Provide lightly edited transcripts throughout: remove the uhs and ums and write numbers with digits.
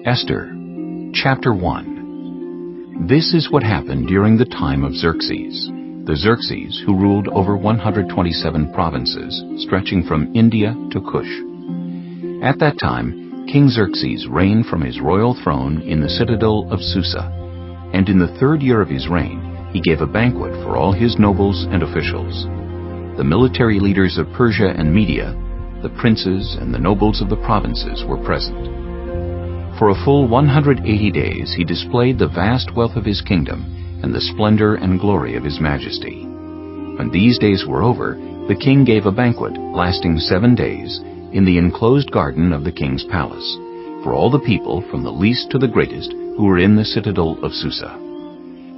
Esther, Chapter 1. This is what happened during the time of Xerxes, the Xerxes who ruled over 127 provinces, stretching from India to Cush. At that time, King Xerxes reigned from his royal throne in the citadel of Susa, and in the 3rd year of his reign, he gave a banquet for all his nobles and officials. The military leaders of Persia and Media, the princes and the nobles of the provinces were present. For a full 180 days he displayed the vast wealth of his kingdom and the splendor and glory of his majesty. When these days were over, the king gave a banquet lasting 7 days in the enclosed garden of the king's palace, for all the people from the least to the greatest who were in the citadel of Susa.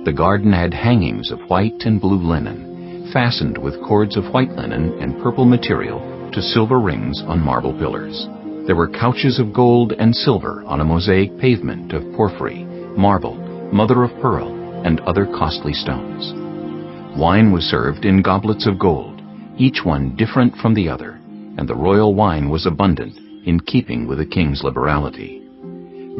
The garden had hangings of white and blue linen, fastened with cords of white linen and purple material to silver rings on marble pillars. There were couches of gold and silver on a mosaic pavement of porphyry, marble, mother of pearl, and other costly stones. Wine was served in goblets of gold, each one different from the other, and the royal wine was abundant, in keeping with the king's liberality.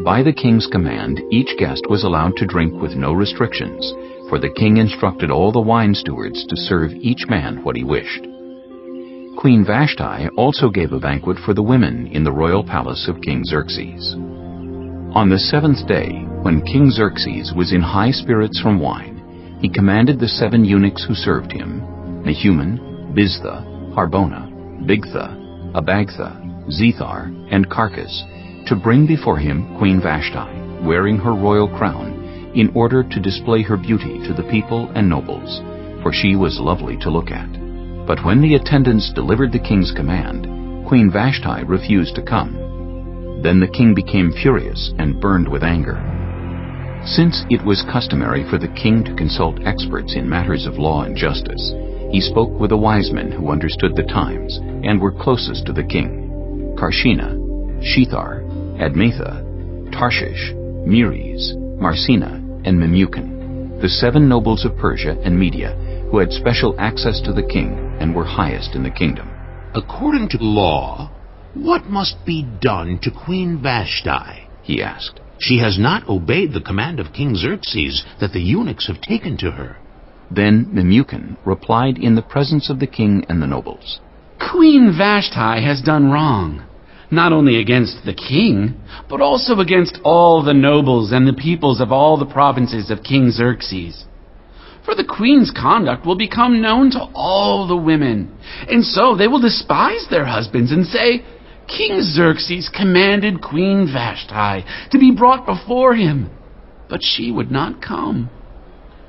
By the king's command, each guest was allowed to drink with no restrictions, for the king instructed all the wine stewards to serve each man what he wished. Queen Vashti also gave a banquet for the women in the royal palace of King Xerxes. On the 7th day, when King Xerxes was in high spirits from wine, he commanded the 7 eunuchs who served him, Mehuman, Biztha, Harbona, Bigtha, Abagtha, Zethar, and Carcass, to bring before him Queen Vashti, wearing her royal crown, in order to display her beauty to the people and nobles, for she was lovely to look at. But when the attendants delivered the king's command, Queen Vashti refused to come. Then the king became furious and burned with anger. Since it was customary for the king to consult experts in matters of law and justice, he spoke with the wise men who understood the times and were closest to the king: Karshina, Shethar, Admatha, Tarshish, Meres, Marsina, and Memucan, the 7 nobles of Persia and Media, who had special access to the king and were highest in the kingdom. According to law, what must be done to Queen Vashti? He asked. She has not obeyed the command of King Xerxes that the eunuchs have taken to her. Then Memucan replied in the presence of the king and the nobles, Queen Vashti has done wrong, not only against the king, but also against all the nobles and the peoples of all the provinces of King Xerxes. For the queen's conduct will become known to all the women, and so they will despise their husbands and say, King Xerxes commanded Queen Vashti to be brought before him, but she would not come.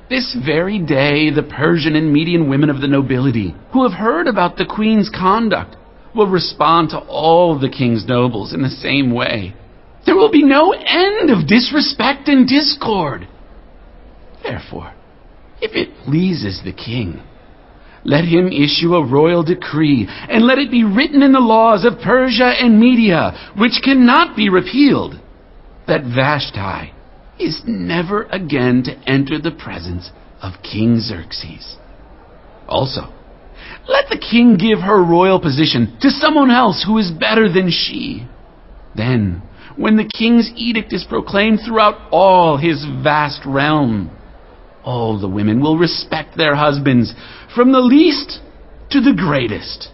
This very day the Persian and Median women of the nobility, who have heard about the queen's conduct, will respond to all the king's nobles in the same way. There will be no end of disrespect and discord. Therefore, if it pleases the king, let him issue a royal decree, and let it be written in the laws of Persia and Media, which cannot be repealed, that Vashti is never again to enter the presence of King Xerxes. Also, let the king give her royal position to someone else who is better than she. Then, when the king's edict is proclaimed throughout all his vast realm, all the women will respect their husbands, from the least to the greatest.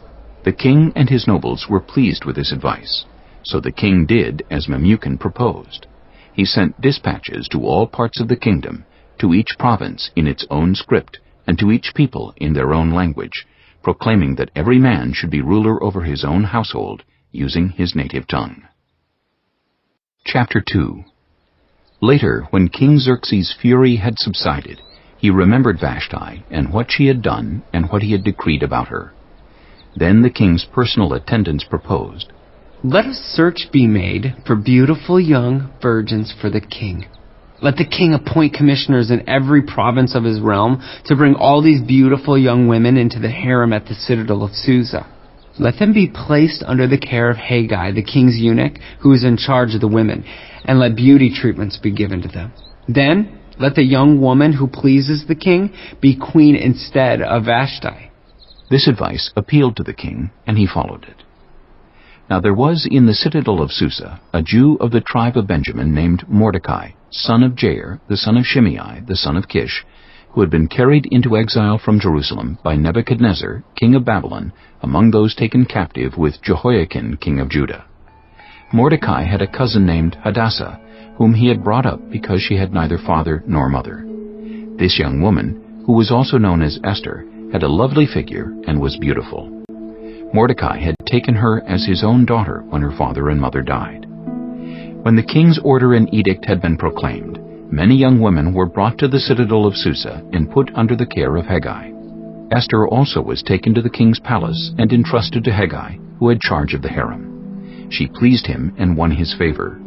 The king and his nobles were pleased with this advice, so the king did as Memucan proposed. He sent dispatches to all parts of the kingdom, to each province in its own script, and to each people in their own language, proclaiming that every man should be ruler over his own household, using his native tongue. Chapter 2. Later, when King Xerxes' fury had subsided, he remembered Vashti and what she had done and what he had decreed about her. Then the king's personal attendants proposed, Let a search be made for beautiful young virgins for the king. Let the king appoint commissioners in every province of his realm to bring all these beautiful young women into the harem at the citadel of Susa. Let them be placed under the care of Haggai, the king's eunuch, who is in charge of the women, and let beauty treatments be given to them. Then let the young woman who pleases the king be queen instead of Vashti. This advice appealed to the king, and he followed it. Now there was in the citadel of Susa a Jew of the tribe of Benjamin named Mordecai, son of Jair, the son of Shimei, the son of Kish, who had been carried into exile from Jerusalem by Nebuchadnezzar, king of Babylon, among those taken captive with Jehoiakim, king of Judah. Mordecai had a cousin named Hadassah, whom he had brought up because she had neither father nor mother. This young woman, who was also known as Esther, had a lovely figure and was beautiful. Mordecai had taken her as his own daughter when her father and mother died. When the king's order and edict had been proclaimed, many young women were brought to the citadel of Susa and put under the care of Hegai. Esther also was taken to the king's palace and entrusted to Hegai, who had charge of the harem. She pleased him and won his favor.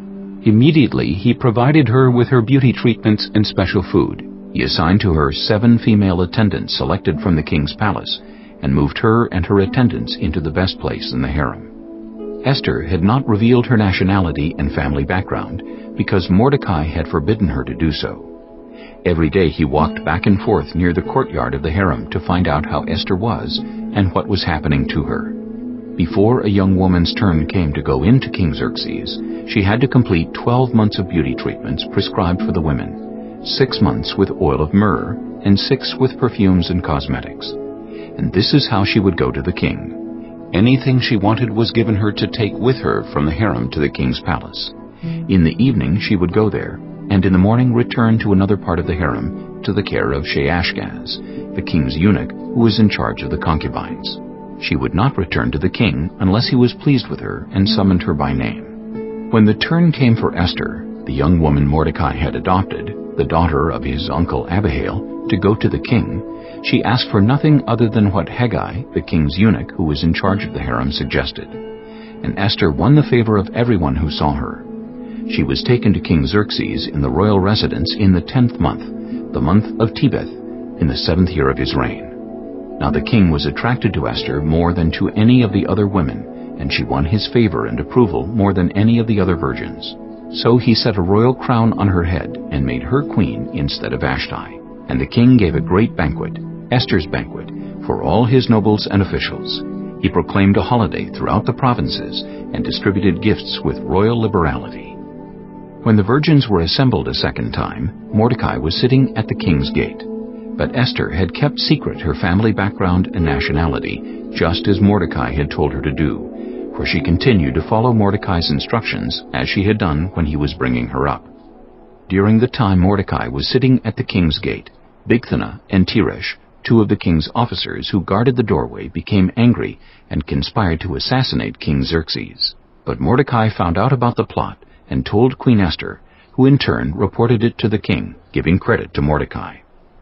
Immediately he provided her with her beauty treatments and special food. He assigned to her 7 female attendants selected from the king's palace, and moved her and her attendants into the best place in the harem. Esther had not revealed her nationality and family background, because Mordecai had forbidden her to do so. Every day he walked back and forth near the courtyard of the harem to find out how Esther was and what was happening to her. Before a young woman's turn came to go into King Xerxes, she had to complete 12 months of beauty treatments prescribed for the women, 6 months with oil of myrrh, and 6 with perfumes and cosmetics. And this is how she would go to the king. Anything she wanted was given her to take with her from the harem to the king's palace. In the evening she would go there, and in the morning return to another part of the harem to the care of Sheashgaz, the king's eunuch who was in charge of the concubines. She would not return to the king unless he was pleased with her and summoned her by name. When the turn came for Esther, the young woman Mordecai had adopted, the daughter of his uncle Abihail, to go to the king, she asked for nothing other than what Hegai, the king's eunuch who was in charge of the harem, suggested. And Esther won the favor of everyone who saw her. She was taken to King Xerxes in the royal residence in the 10th month, the month of Tebeth, in the 7th year of his reign. Now the king was attracted to Esther more than to any of the other women, and she won his favor and approval more than any of the other virgins. So he set a royal crown on her head and made her queen instead of Vashti. And the king gave a great banquet, Esther's banquet, for all his nobles and officials. He proclaimed a holiday throughout the provinces and distributed gifts with royal liberality. When the virgins were assembled a second time, Mordecai was sitting at the king's gate. But Esther had kept secret her family background and nationality, just as Mordecai had told her to do, for she continued to follow Mordecai's instructions as she had done when he was bringing her up. During the time Mordecai was sitting at the king's gate, Bigthana and Teresh, 2 of the king's officers who guarded the doorway, became angry and conspired to assassinate King Xerxes. But Mordecai found out about the plot and told Queen Esther, who in turn reported it to the king, giving credit to Mordecai.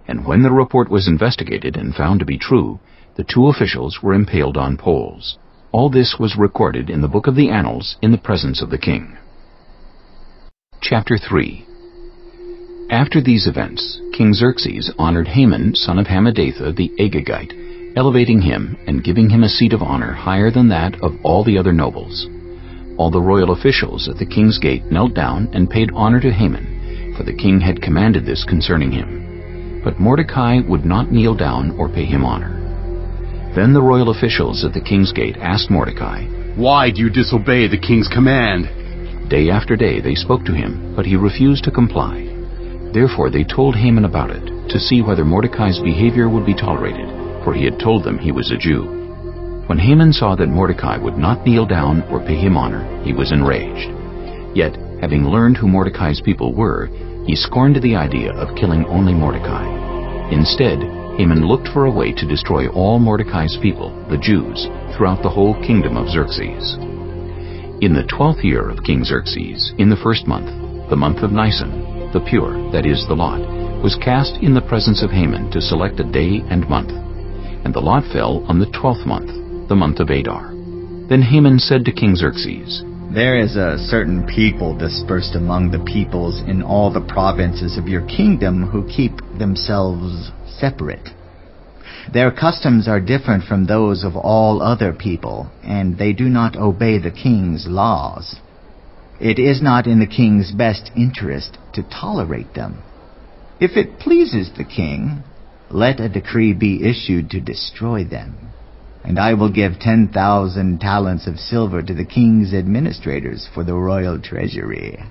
And when the report was investigated and found to be true, the 2 officials were impaled on poles. All this was recorded in the book of the Annals in the presence of the king. Chapter 3. After these events, King Xerxes honored Haman, son of Hammedatha the Agagite, elevating him and giving him a seat of honor higher than that of all the other nobles. All the royal officials at the king's gate knelt down and paid honor to Haman, for the king had commanded this concerning him. But Mordecai would not kneel down or pay him honor. Then the royal officials at the king's gate asked Mordecai, "Why do you disobey the king's command?" Day after day they spoke to him, but he refused to comply. Therefore they told Haman about it, to see whether Mordecai's behavior would be tolerated, for he had told them he was a Jew. When Haman saw that Mordecai would not kneel down or pay him honor, he was enraged. Yet, having learned who Mordecai's people were, he scorned the idea of killing only Mordecai. Instead, Haman looked for a way to destroy all Mordecai's people, the Jews, throughout the whole kingdom of Xerxes. In the 12th year of King Xerxes, in the 1st month, the month of Nisan, the pure, that is, the lot, was cast in the presence of Haman to select a day and month. And the lot fell on the 12th month, the month of Adar. Then Haman said to King Xerxes, "There is a certain people dispersed among the peoples in all the provinces of your kingdom who keep themselves separate. Their customs are different from those of all other people, and they do not obey the king's laws. It is not in the king's best interest to tolerate them. If it pleases the king, let a decree be issued to destroy them. and I will give 10,000 talents of silver to the king's administrators for the royal treasury."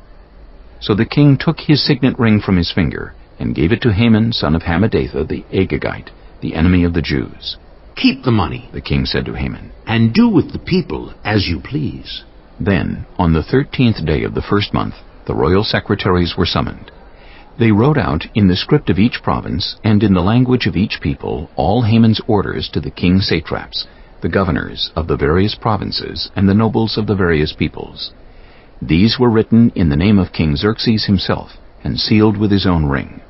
So the king took his signet ring from his finger and gave it to Haman, son of Hammedatha, the Agagite, the enemy of the Jews. "Keep the money," the king said to Haman, "and do with the people as you please." Then, on the 13th day of the first month, the royal secretaries were summoned. They wrote out in the script of each province and in the language of each people all Haman's orders to the king's satraps, the governors of the various provinces, and the nobles of the various peoples. These were written in the name of King Xerxes himself and sealed with his own ring.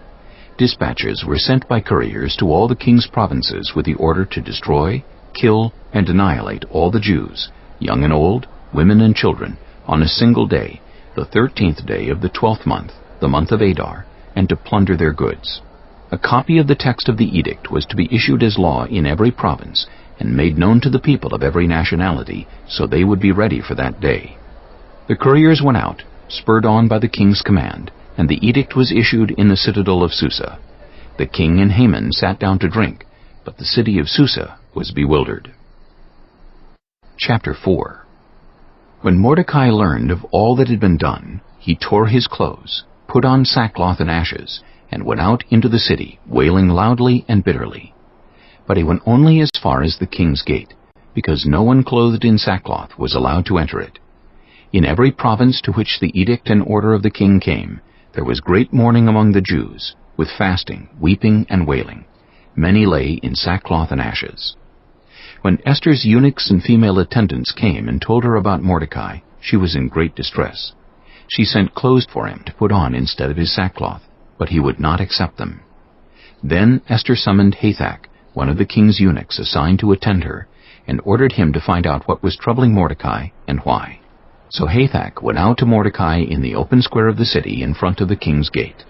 Dispatches were sent by couriers to all the king's provinces with the order to destroy, kill, and annihilate all the Jews, young and old, women and children, on a single day, the 13th day of the 12th month, the month of Adar, and to plunder their goods. A copy of the text of the edict was to be issued as law in every province and made known to the people of every nationality, so they would be ready for that day. The couriers went out, spurred on by the king's command, and the edict was issued in the citadel of Susa. The king and Haman sat down to drink, but the city of Susa was bewildered. Chapter 4. When Mordecai learned of all that had been done, he tore his clothes, put on sackcloth and ashes, and went out into the city, wailing loudly and bitterly. But he went only as far as the king's gate, because no one clothed in sackcloth was allowed to enter it. In every province to which the edict and order of the king came, there was great mourning among the Jews, with fasting, weeping, and wailing. Many lay in sackcloth and ashes. When Esther's eunuchs and female attendants came and told her about Mordecai, she was in great distress. She sent clothes for him to put on instead of his sackcloth, but he would not accept them. Then Esther summoned Hathach, one of the king's eunuchs assigned to attend her, and ordered him to find out what was troubling Mordecai and why. So Hathach went out to Mordecai in the open square of the city in front of the king's gate.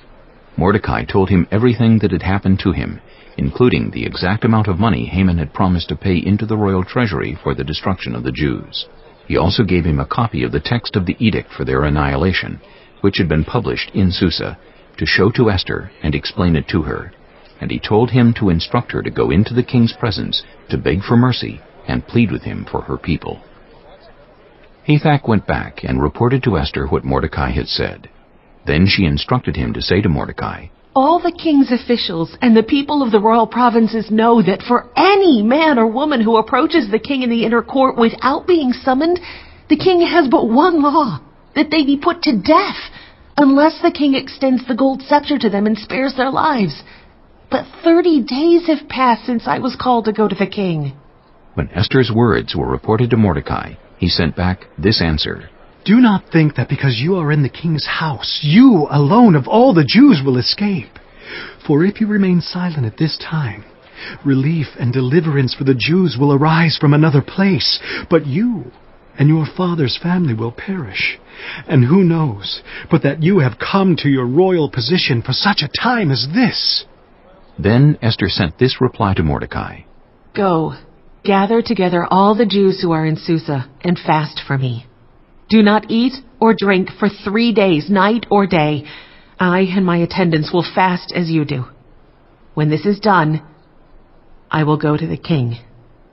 Mordecai told him everything that had happened to him, including the exact amount of money Haman had promised to pay into the royal treasury for the destruction of the Jews. He also gave him a copy of the text of the edict for their annihilation, which had been published in Susa, to show to Esther and explain it to her. And he told him to instruct her to go into the king's presence to beg for mercy and plead with him for her people. Hathach went back and reported to Esther what Mordecai had said. Then she instructed him to say to Mordecai, "All the king's officials and the people of the royal provinces know that for any man or woman who approaches the king in the inner court without being summoned, the king has but one law, that they be put to death, unless the king extends the gold scepter to them and spares their lives. But 30 days have passed since I was called to go to the king." When Esther's words were reported to Mordecai, he sent back this answer: "Do not think that because you are in the king's house, you alone of all the Jews will escape. For if you remain silent at this time, relief and deliverance for the Jews will arise from another place, but you and your father's family will perish. And who knows but that you have come to your royal position for such a time as this?" Then Esther sent this reply to Mordecai: "Go, gather together all the Jews who are in Susa, and fast for me. Do not eat or drink for 3 days, night or day. I and my attendants will fast as you do. When this is done, I will go to the king,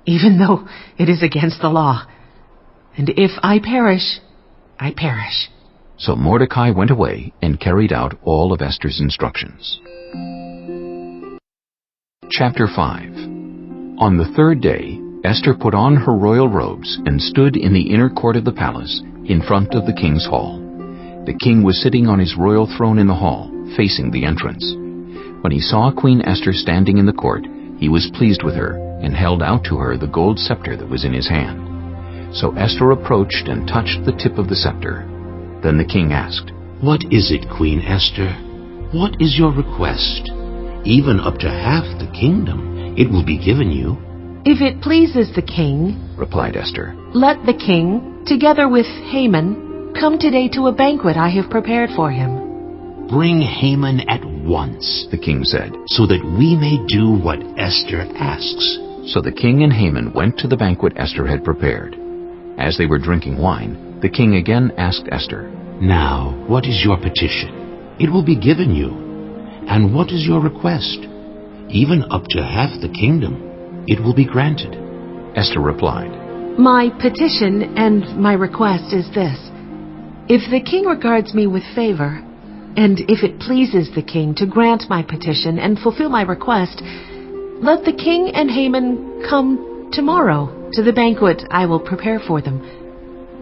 even though it is against the law. And if I perish, I perish." So Mordecai went away and carried out all of Esther's instructions. Chapter 5. On the 3rd day, Esther put on her royal robes and stood in the inner court of the palace, in front of the king's hall. The king was sitting on his royal throne in the hall, facing the entrance. When he saw Queen Esther standing in the court, he was pleased with her, and held out to her the gold scepter that was in his hand. So Esther approached and touched the tip of the scepter. Then the king asked, "What is it, Queen Esther? What is your request? Even up to half the kingdom, it will be given you." "If it pleases the king," replied Esther, "let the king, together with Haman, come today to a banquet I have prepared for him." "Bring Haman at once," the king said, "so that we may do what Esther asks." So the king and Haman went to the banquet Esther had prepared. As they were drinking wine, the king again asked Esther, "Now, what is your petition? It will be given you. And what is your request? Even up to half the kingdom, it will be granted." Esther replied, My petition and my request is this. If the king regards me with favor, and if it pleases the king to grant my petition and fulfill my request, let the king and Haman come tomorrow to the banquet I will prepare for them.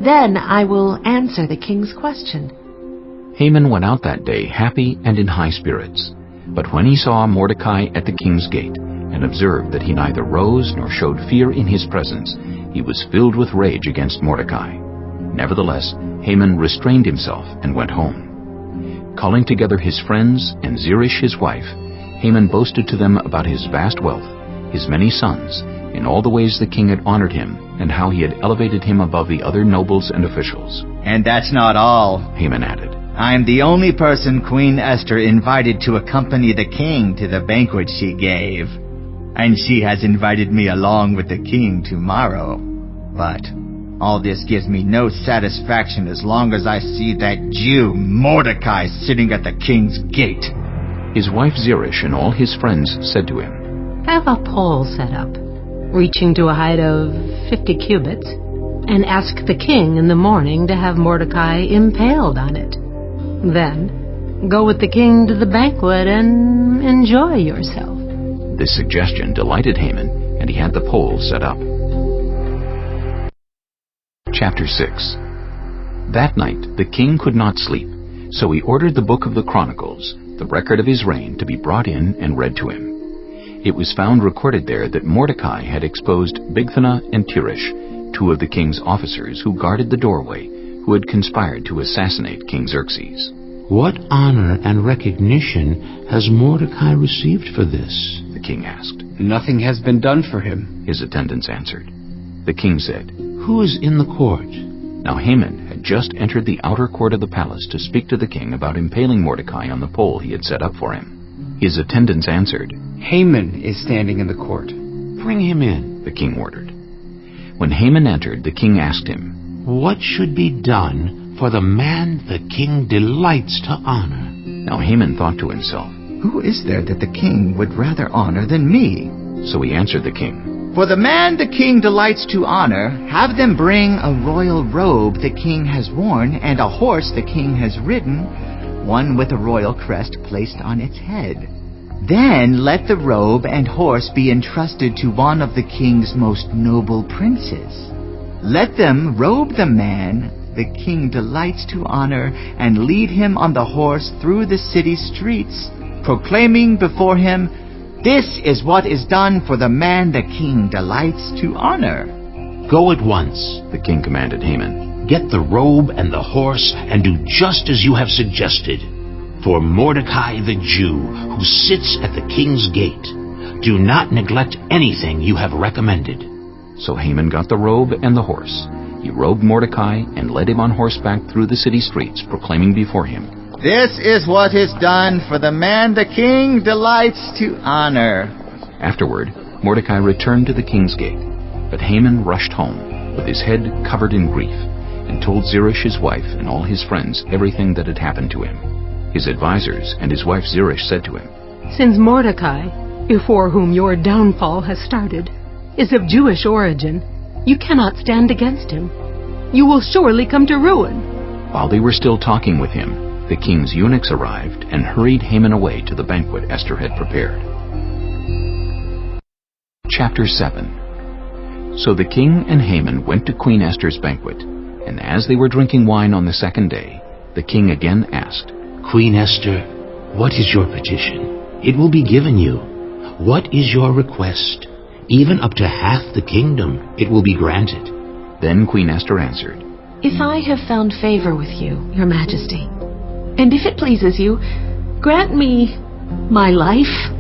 Then I will answer the king's question. Haman went out that day happy and in high spirits. But when he saw Mordecai at the king's gate, and observed that he neither rose nor showed fear in his presence, he was filled with rage against Mordecai. Nevertheless, Haman restrained himself and went home. Calling together his friends and Zeresh his wife, Haman boasted to them about his vast wealth, his many sons, in all the ways the king had honored him, and how he had elevated him above the other nobles and officials. And that's not all, Haman added. I am the only person Queen Esther invited to accompany the king to the banquet she gave. And she has invited me along with the king tomorrow. But all this gives me no satisfaction as long as I see that Jew Mordecai sitting at the king's gate. His wife Zeresh and all his friends said to him, Have a pole set up, reaching to a height of 50 cubits, and ask the king in the morning to have Mordecai impaled on it. Then go with the king to the banquet and enjoy yourself. This suggestion delighted Haman, and he had the pole set up. Chapter 6. That night the king could not sleep, so he ordered the book of the Chronicles, the record of his reign, to be brought in and read to him. It was found recorded there that Mordecai had exposed Bigthana and Teresh, two of the king's officers who guarded the doorway, who had conspired to assassinate King Xerxes. What honor and recognition has Mordecai received for this? The king asked. Nothing has been done for him, His attendants answered. The king said, Who is in the court? Now Haman had just entered the outer court of the palace to speak to the king about impaling Mordecai on the pole he had set up for him. His attendants answered, Haman is standing in the court. Bring him in, the king ordered. When Haman entered, the king asked him, What should be done for the man the king delights to honor? Now Haman thought to himself, Who is there that the king would rather honor than me? So he answered the king, For the man the king delights to honor, have them bring a royal robe the king has worn, and a horse the king has ridden, one with a royal crest placed on its head. Then let the robe and horse be entrusted to one of the king's most noble princes. Let them robe the man the king delights to honor, and lead him on the horse through the city streets, proclaiming before him, This is what is done for the man the king delights to honor. Go at once, the king commanded Haman. Get the robe and the horse, and do just as you have suggested. For Mordecai the Jew, who sits at the king's gate, do not neglect anything you have recommended. So Haman got the robe and the horse. He robed Mordecai and led him on horseback through the city streets, proclaiming before him, This is what is done for the man the king delights to honor. Afterward, Mordecai returned to the king's gate. But Haman rushed home, with his head covered in grief, and told Zeresh his wife and all his friends everything that had happened to him. His advisers and his wife Zeresh said to him, Since Mordecai, before whom your downfall has started, is of Jewish origin, you cannot stand against him. You will surely come to ruin. While they were still talking with him, the king's eunuchs arrived and hurried Haman away to the banquet Esther had prepared. Chapter 7. So the king and Haman went to Queen Esther's banquet, and as they were drinking wine on the second day, the king again asked, Queen Esther, what is your petition? It will be given you. What is your request? Even up to half the kingdom, it will be granted. Then Queen Esther answered, If I have found favor with you, your majesty, and if it pleases you, grant me my life.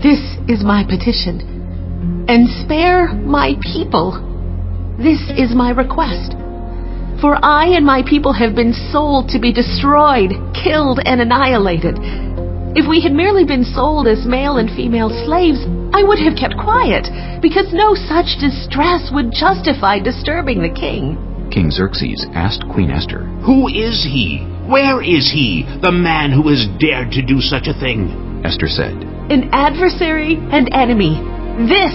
This is my petition. And spare my people. This is my request. For I and my people have been sold to be destroyed, killed, and annihilated. If we had merely been sold as male and female slaves, I would have kept quiet, because no such distress would justify disturbing the king. King Xerxes asked Queen Esther, Who is he? Where is he, the man who has dared to do such a thing? Esther said, An adversary and enemy, this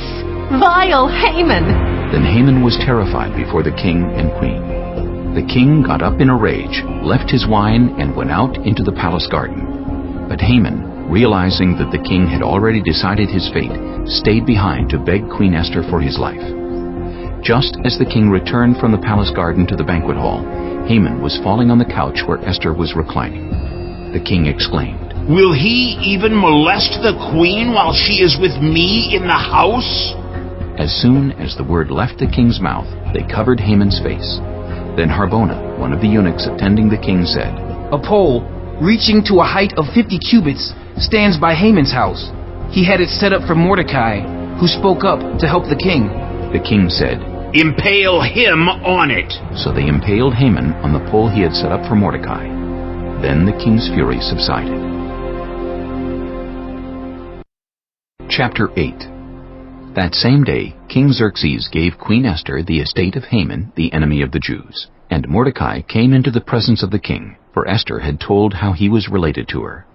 vile Haman. Then Haman was terrified before the king and queen. The king got up in a rage, left his wine, and went out into the palace garden. But Haman, realizing that the king had already decided his fate, stayed behind to beg Queen Esther for his life. Just as the king returned from the palace garden to the banquet hall, Haman was falling on the couch where Esther was reclining. The king exclaimed, "Will he even molest the queen while she is with me in the house?" As soon as the word left the king's mouth, they covered Haman's face. Then Harbona, one of the eunuchs attending the king, said, "A pole, reaching to a height of 50 cubits, stands by Haman's house. He had it set up for Mordecai, who spoke up to help the king." The king said, "Impale him on it." So they impaled Haman on the pole he had set up for Mordecai. Then the king's fury subsided. Chapter 8. That same day, King Xerxes gave Queen Esther the estate of Haman, the enemy of the Jews. And Mordecai came into the presence of the king, for Esther had told how he was related to her.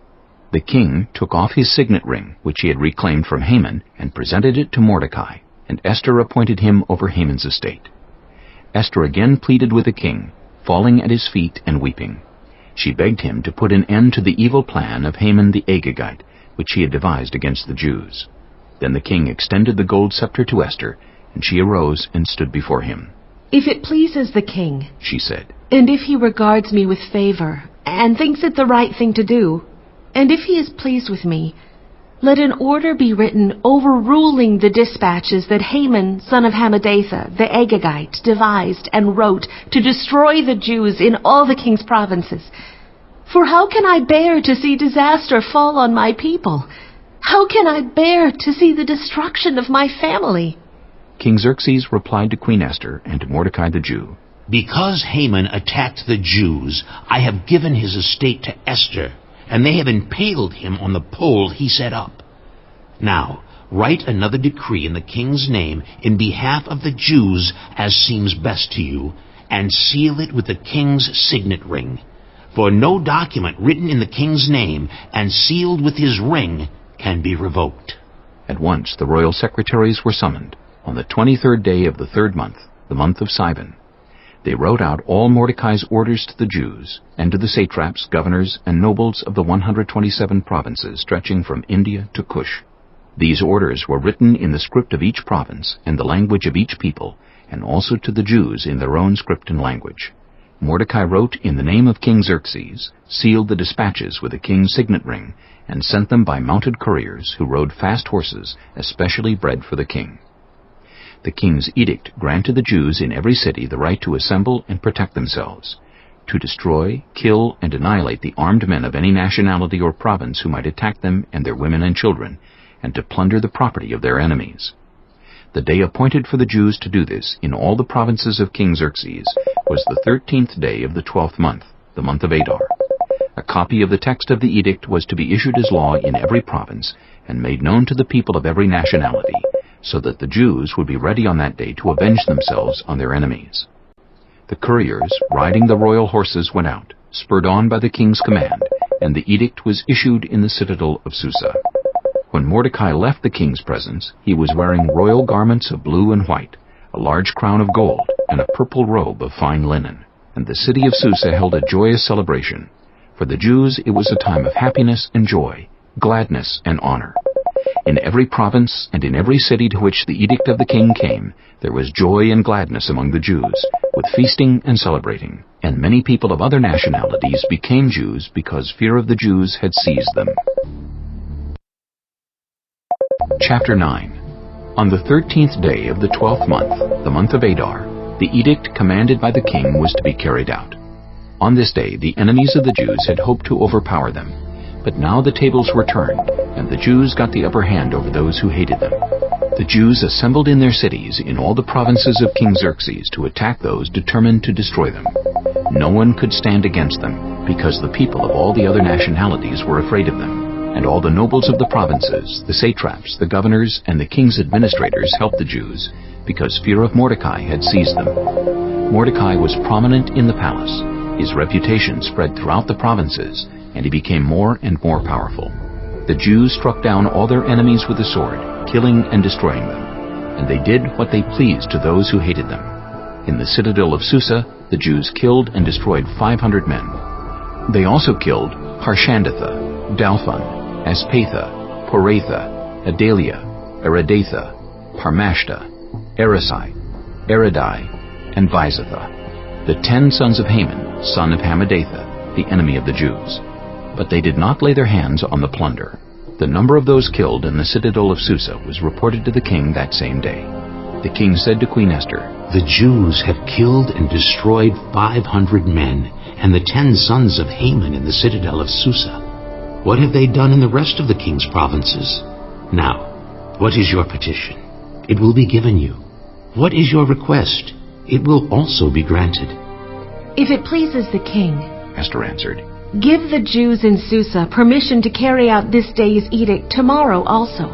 The king took off his signet ring, which he had reclaimed from Haman, and presented it to Mordecai, and Esther appointed him over Haman's estate. Esther again pleaded with the king, falling at his feet and weeping. She begged him to put an end to the evil plan of Haman the Agagite, which he had devised against the Jews. Then the king extended the gold scepter to Esther, and she arose and stood before him. "If it pleases the king," she said, "and if he regards me with favor, and thinks it the right thing to do, and if he is pleased with me, let an order be written overruling the dispatches that Haman, son of Hammedatha, the Agagite, devised and wrote to destroy the Jews in all the king's provinces. For how can I bear to see disaster fall on my people? How can I bear to see the destruction of my family?" King Xerxes replied to Queen Esther and to Mordecai the Jew, "Because Haman attacked the Jews, I have given his estate to Esther, and they have impaled him on the pole he set up. Now, write another decree in the king's name in behalf of the Jews as seems best to you, and seal it with the king's signet ring. For no document written in the king's name and sealed with his ring can be revoked." At once the royal secretaries were summoned, on the 23rd day of the 3rd month, the month of Sivan. They wrote out all Mordecai's orders to the Jews, and to the satraps, governors, and nobles of the 127 provinces stretching from India to Cush. These orders were written in the script of each province, and the language of each people, and also to the Jews in their own script and language. Mordecai wrote in the name of King Xerxes, sealed the dispatches with the king's signet ring, and sent them by mounted couriers who rode fast horses, especially bred for the king. The king's edict granted the Jews in every city the right to assemble and protect themselves, to destroy, kill, and annihilate the armed men of any nationality or province who might attack them and their women and children, and to plunder the property of their enemies. The day appointed for the Jews to do this in all the provinces of King Xerxes was the 13th day of the 12th month, the month of Adar. A copy of the text of the edict was to be issued as law in every province and made known to the people of every nationality, so that the Jews would be ready on that day to avenge themselves on their enemies. The couriers, riding the royal horses, went out, spurred on by the king's command, and the edict was issued in the citadel of Susa. When Mordecai left the king's presence, he was wearing royal garments of blue and white, a large crown of gold, and a purple robe of fine linen. And the city of Susa held a joyous celebration. For the Jews it was a time of happiness and joy, gladness and honor. In every province and in every city to which the edict of the king came, there was joy and gladness among the Jews, with feasting and celebrating. And many people of other nationalities became Jews because fear of the Jews had seized them. Chapter 9. On the 13th day of the 12th month, the month of Adar, the edict commanded by the king was to be carried out. On this day the enemies of the Jews had hoped to overpower them, but now the tables were turned, and the Jews got the upper hand over those who hated them. The Jews assembled in their cities in all the provinces of King Xerxes to attack those determined to destroy them. No one could stand against them, because the people of all the other nationalities were afraid of them. And all the nobles of the provinces, the satraps, the governors, and the king's administrators helped the Jews, because fear of Mordecai had seized them. Mordecai was prominent in the palace. His reputation spread throughout the provinces, and he became more and more powerful. The Jews struck down all their enemies with the sword, killing and destroying them. and they did what they pleased to those who hated them. In the citadel of Susa, the Jews killed and destroyed 500 men. They also killed Harshandatha, Dalphon, Aspatha, Poratha, Adalia, Aridatha, Parmashta, Erisai, Eridai, and Vizatha, the 10 sons of Haman, son of Hammedatha, the enemy of the Jews. But they did not lay their hands on the plunder. The number of those killed in the citadel of Susa was reported to the king that same day. The king said to Queen Esther, "The Jews have killed and destroyed 500 men, and the 10 sons of Haman in the citadel of Susa. What have they done in the rest of the king's provinces? Now, what is your petition? It will be given you. What is your request? It will also be granted." If it pleases the king, Esther answered, give the Jews in Susa permission to carry out this day's edict tomorrow also.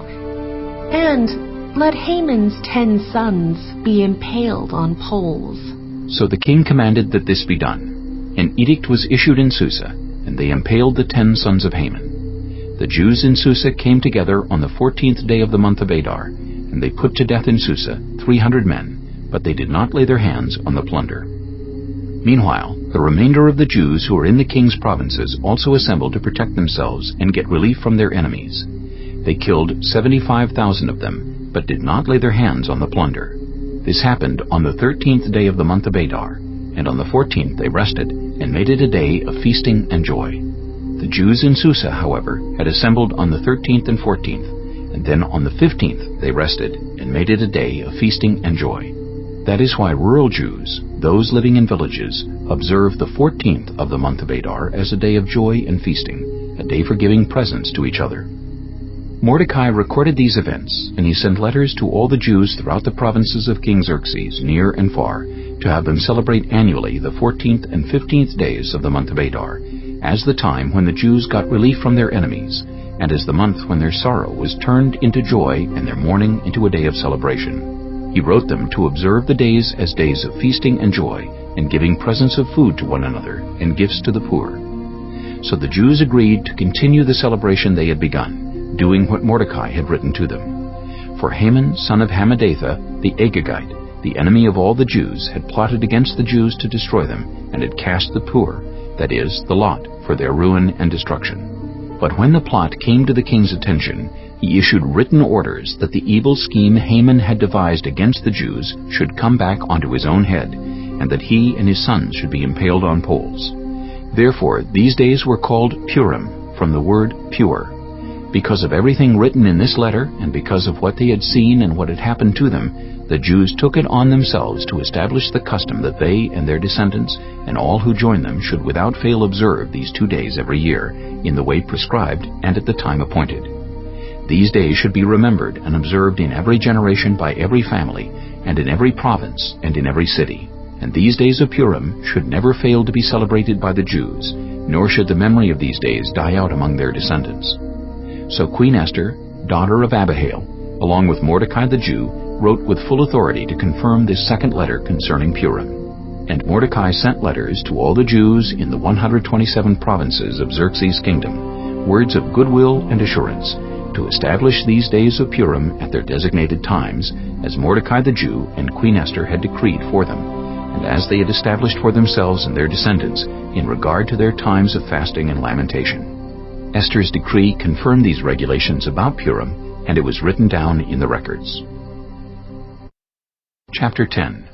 And let Haman's 10 sons be impaled on poles. So the king commanded that this be done. An edict was issued in Susa, and they impaled the 10 sons of Haman. The Jews in Susa came together on the 14th day of the month of Adar, and they put to death in Susa 300 men, but they did not lay their hands on the plunder. Meanwhile, the remainder of the Jews who were in the king's provinces also assembled to protect themselves and get relief from their enemies. They killed 75,000 of them, but did not lay their hands on the plunder. This happened on the 13th day of the month of Adar, and on the 14th they rested, and made it a day of feasting and joy. The Jews in Susa, however, had assembled on the 13th and 14th, and then on the 15th they rested, and made it a day of feasting and joy. That is why rural Jews, those living in villages, observe the 14th of the month of Adar as a day of joy and feasting, a day for giving presents to each other. Mordecai recorded these events, and he sent letters to all the Jews throughout the provinces of King Xerxes, near and far, to have them celebrate annually the 14th and 15th days of the month of Adar, as the time when the Jews got relief from their enemies, and as the month when their sorrow was turned into joy and their mourning into a day of celebration. He wrote them to observe the days as days of feasting and joy, and giving presents of food to one another, and gifts to the poor. So the Jews agreed to continue the celebration they had begun, doing what Mordecai had written to them. For Haman, son of Hammedatha, the Agagite, the enemy of all the Jews, had plotted against the Jews to destroy them, and had cast the poor, that is, the lot, for their ruin and destruction. But when the plot came to the king's attention, he issued written orders that the evil scheme Haman had devised against the Jews should come back onto his own head, and that he and his sons should be impaled on poles. Therefore these days were called Purim, from the word pure. Because of everything written in this letter, and because of what they had seen and what had happened to them, the Jews took it on themselves to establish the custom that they and their descendants, and all who join them, should without fail observe these 2 days every year, in the way prescribed and at the time appointed. These days should be remembered and observed in every generation by every family, and in every province, and in every city. And these days of Purim should never fail to be celebrated by the Jews, nor should the memory of these days die out among their descendants. So Queen Esther, daughter of Abihail, along with Mordecai the Jew, wrote with full authority to confirm this second letter concerning Purim. And Mordecai sent letters to all the Jews in the 127 provinces of Xerxes' kingdom, words of goodwill and assurance, to establish these days of Purim at their designated times, as Mordecai the Jew and Queen Esther had decreed for them, and as they had established for themselves and their descendants in regard to their times of fasting and lamentation. Esther's decree confirmed these regulations about Purim, and it was written down in the records. Chapter 10.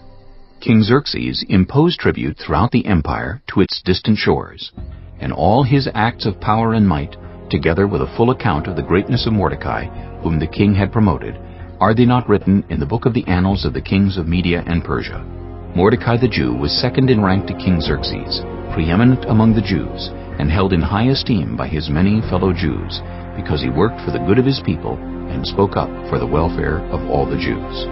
King Xerxes imposed tribute throughout the empire to its distant shores, and all his acts of power and might, together with a full account of the greatness of Mordecai, whom the king had promoted, are they not written in the book of the annals of the kings of Media and Persia? Mordecai the Jew was second in rank to King Xerxes, preeminent among the Jews, and held in high esteem by his many fellow Jews, because he worked for the good of his people and spoke up for the welfare of all the Jews.